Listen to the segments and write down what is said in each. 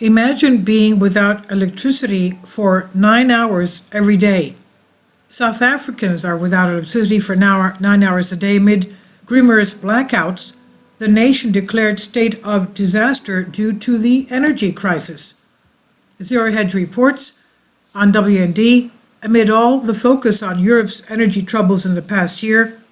Imagine being without electricity for 9 hours every day. South Africans are without electricity for 9 hours a day amid Ginormous blackouts. The nation declared state of disaster due to the energy crisis. Zero Hedge reports on WND, amid all the focus on Europe's energy troubles in the past year,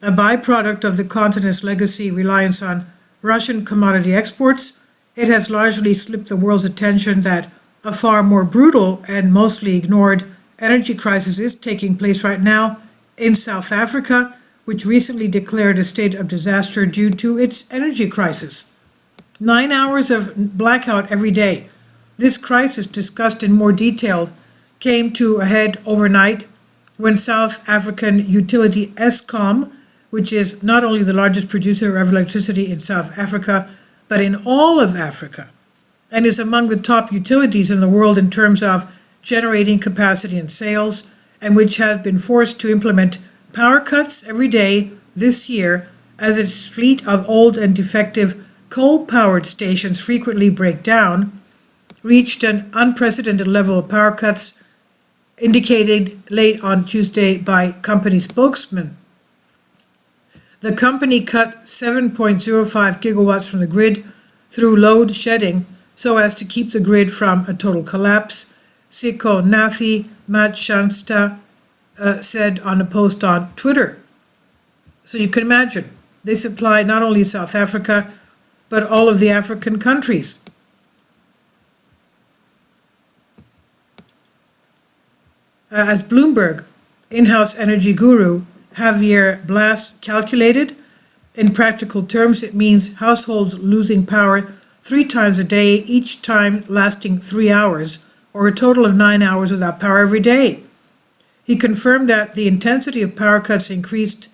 a byproduct of the continent's legacy reliance on Russian commodity exports, it has largely slipped the world's attention that a far more brutal and mostly ignored energy crisis is taking place right now in South Africa, which recently declared a state of disaster due to its energy crisis. 9 hours of blackout every day. This crisis, discussed in more detail, came to a head overnight when South African utility Eskom, which is not only the largest producer of electricity in South Africa, but in all of Africa, and is among the top utilities in the world in terms of generating capacity and sales, and which has been forced to implement power cuts every day this year as its fleet of old and defective coal-powered stations frequently break down, reached an unprecedented level of power cuts indicated late on Tuesday by company spokesman. The company cut 7.05 gigawatts from the grid through load shedding so as to keep the grid from a total collapse, Siko Nathi Machansta said on a post on Twitter. So you can imagine, they supply not only South Africa, but all of the African countries. As Bloomberg in-house energy guru Javier Blas calculated, in practical terms, it means households losing power 3 times a day, each time lasting 3 hours, or a total of 9 hours without power every day. He confirmed that the intensity of power cuts increased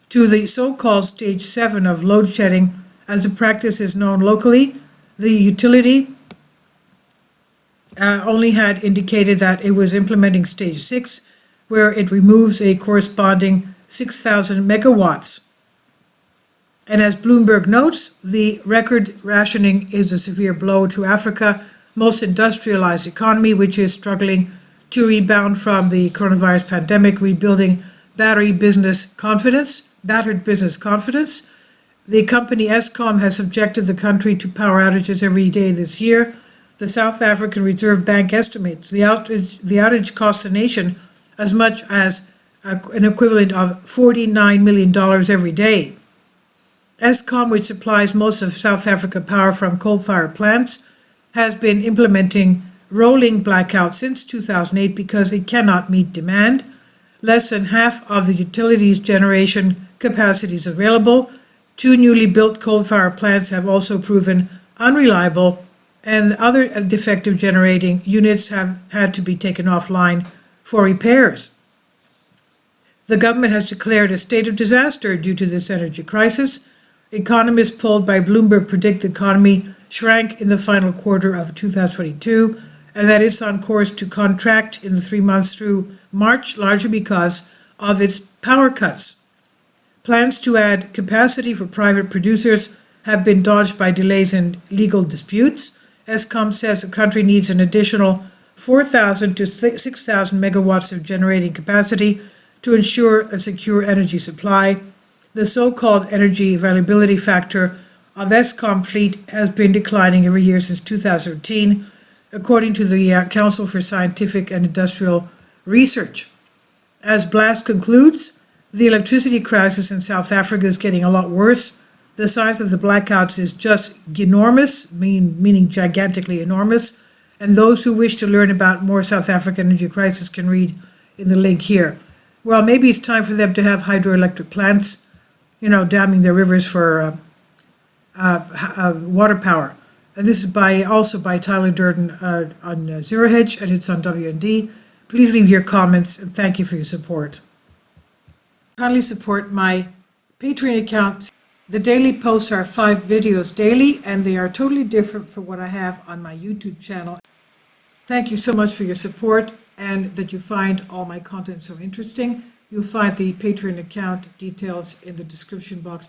to the so-called stage 7 of load shedding, as the practice is known locally. The utility only had indicated that it was implementing stage 6, where it removes a corresponding 6,000 megawatts. And as Bloomberg notes, the record rationing is a severe blow to Africa, most industrialized economy, which is struggling to rebound from the coronavirus pandemic, rebuilding battered business confidence. The company Eskom has subjected the country to power outages every day this year. The South African Reserve Bank estimates the outage costs the nation as much as an equivalent of $49 million every day. Eskom, which supplies most of South Africa power from coal-fired plants, has been implementing rolling blackouts since 2008 because it cannot meet demand. Less than half of the utility's generation capacity is available. 2 newly built coal-fired plants have also proven unreliable, and other defective generating units have had to be taken offline for repairs. The government has declared a state of disaster due to this energy crisis. Economists polled by Bloomberg predict the economy shrank in the final quarter of 2022 and that it's on course to contract in the 3 months through March, largely because of its power cuts. Plans to add capacity for private producers have been dodged by delays in legal disputes. Eskom says the country needs an additional 4,000 to 6,000 megawatts of generating capacity to ensure a secure energy supply. The so-called energy availability factor of Eskom fleet has been declining every year since 2013, according to the Council for Scientific and Industrial Research. As Blast concludes, the electricity crisis in South Africa is getting a lot worse. The size of the blackouts is just ginormous, meaning gigantically enormous, and those who wish to learn about more South African energy crisis can read in the link here. Well, maybe it's time for them to have hydroelectric plants, damming their rivers for water power. And this is also by Tyler Durden on Zero Hedge, and it's on WND. Please leave your comments, and thank you for your support. Kindly support my Patreon account. The daily posts are 5 videos daily, and they are totally different from what I have on my YouTube channel. Thank you so much for your support, and that you find all my content so interesting. You'll find the Patreon account details in the description box